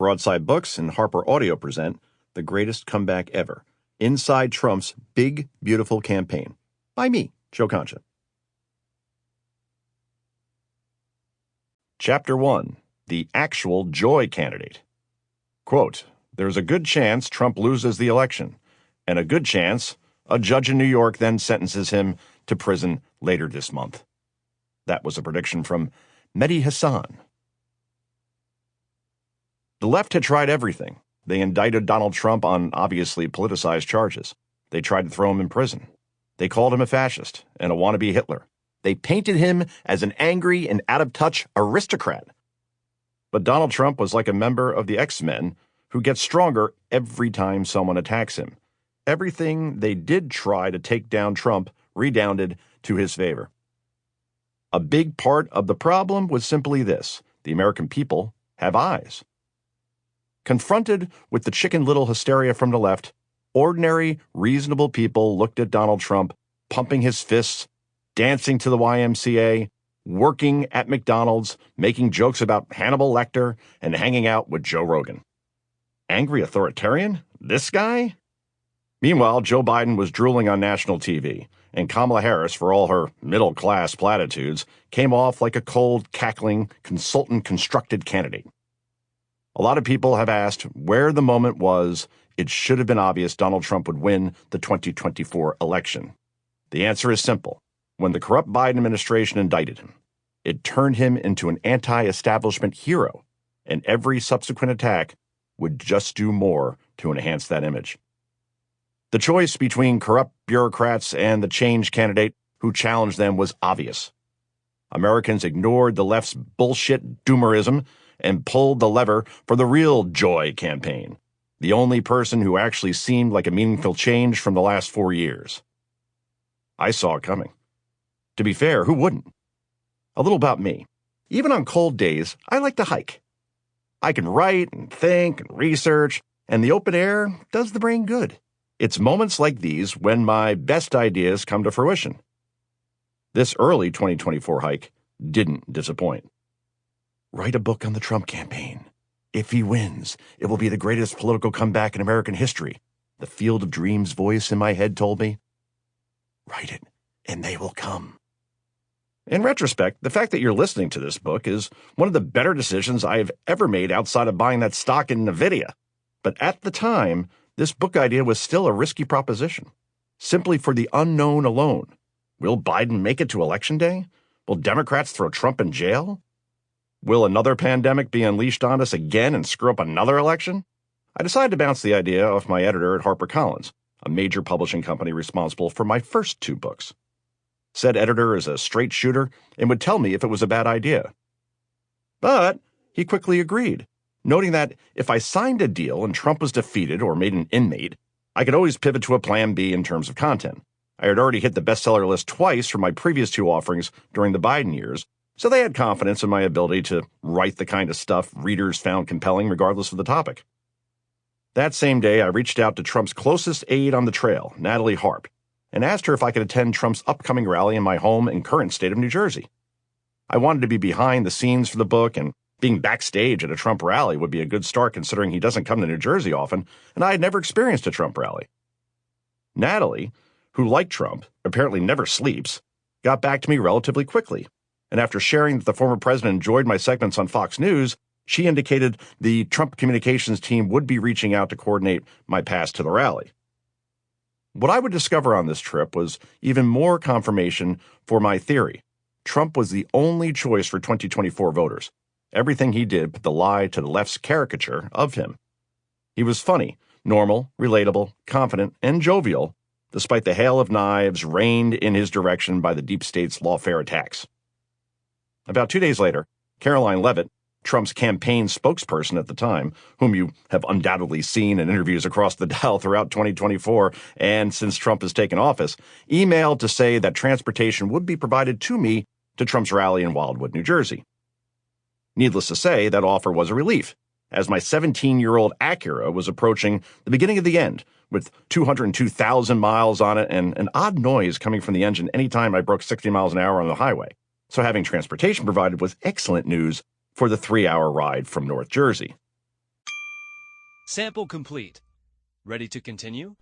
Broadside Books and HarperAudio present The Greatest Comeback Ever, Inside Trump's Big, Beautiful Campaign, by me, Joe Concha. Chapter 1, The Actual Joy Candidate. Quote, "There's a good chance Trump loses the election, and a good chance a judge in New York then sentences him to prison later this month." That was a prediction from Mehdi Hasan. The left had tried everything. They indicted Donald Trump on obviously politicized charges. They tried to throw him in prison. They called him a fascist and a wannabe Hitler. They painted him as an angry and out-of-touch aristocrat. But Donald Trump was like a member of the X-Men who gets stronger every time someone attacks him. Everything they did try to take down Trump redounded to his favor. A big part of the problem was simply this: the American people have eyes. Confronted with the Chicken Little hysteria from the left, ordinary, reasonable people looked at Donald Trump pumping his fists, dancing to the YMCA, working at McDonald's, making jokes about Hannibal Lecter, and hanging out with Joe Rogan. Angry authoritarian? This guy? Meanwhile, Joe Biden was drooling on national TV, and Kamala Harris, for all her middle-class platitudes, came off like a cold, cackling, consultant-constructed candidate. A lot of people have asked where the moment was it should have been obvious Donald Trump would win the 2024 election. The answer is simple. When the corrupt Biden administration indicted him, it turned him into an anti-establishment hero, and every subsequent attack would just do more to enhance that image. The choice between corrupt bureaucrats and the change candidate who challenged them was obvious. Americans ignored the left's bullshit doomerism and pulled the lever for the real joy campaign, the only person who actually seemed like a meaningful change from the last 4 years. I saw it coming. To be fair, who wouldn't? A little about me. Even on cold days, I like to hike. I can write and think and research, and the open air does the brain good. It's moments like these when my best ideas come to fruition. This early 2024 hike didn't disappoint. Write a book on the Trump campaign. If he wins, it will be the greatest political comeback in American history, the Field of Dreams voice in my head told me. Write it, and they will come. In retrospect, the fact that you're listening to this book is one of the better decisions I have ever made outside of buying that stock in NVIDIA. But at the time, this book idea was still a risky proposition, simply for the unknown alone. Will Biden make it to Election Day? Will Democrats throw Trump in jail? Will another pandemic be unleashed on us again and screw up another election? I decided to bounce the idea off my editor at HarperCollins, a major publishing company responsible for my first 2 books. Said editor is a straight shooter and would tell me if it was a bad idea. But he quickly agreed, noting that if I signed a deal and Trump was defeated or made an inmate, I could always pivot to a plan B in terms of content. I had already hit the bestseller list twice for my previous 2 offerings during the Biden years, so they had confidence in my ability to write the kind of stuff readers found compelling regardless of the topic. That same day, I reached out to Trump's closest aide on the trail, Natalie Harp, and asked her if I could attend Trump's upcoming rally in my home and current state of New Jersey. I wanted to be behind the scenes for the book, and being backstage at a Trump rally would be a good start considering he doesn't come to New Jersey often, and I had never experienced a Trump rally. Natalie, who, like Trump, apparently never sleeps, got back to me relatively quickly, and after sharing that the former president enjoyed my segments on Fox News, she indicated the Trump communications team would be reaching out to coordinate my pass to the rally. What I would discover on this trip was even more confirmation for my theory. Trump was the only choice for 2024 voters. Everything he did put the lie to the left's caricature of him. He was funny, normal, relatable, confident, and jovial, despite the hail of knives rained in his direction by the deep state's lawfare attacks. About 2 days later, Caroline Leavitt, Trump's campaign spokesperson at the time, whom you have undoubtedly seen in interviews across the dial throughout 2024 and since Trump has taken office, emailed to say that transportation would be provided to me to Trump's rally in Wildwood, New Jersey. Needless to say, that offer was a relief, as my 17-year-old Acura was approaching the beginning of the end, with 202,000 miles on it and an odd noise coming from the engine anytime I broke 60 miles an hour on the highway. So having transportation provided was excellent news for the 3-hour ride from North Jersey. Sample complete. Ready to continue?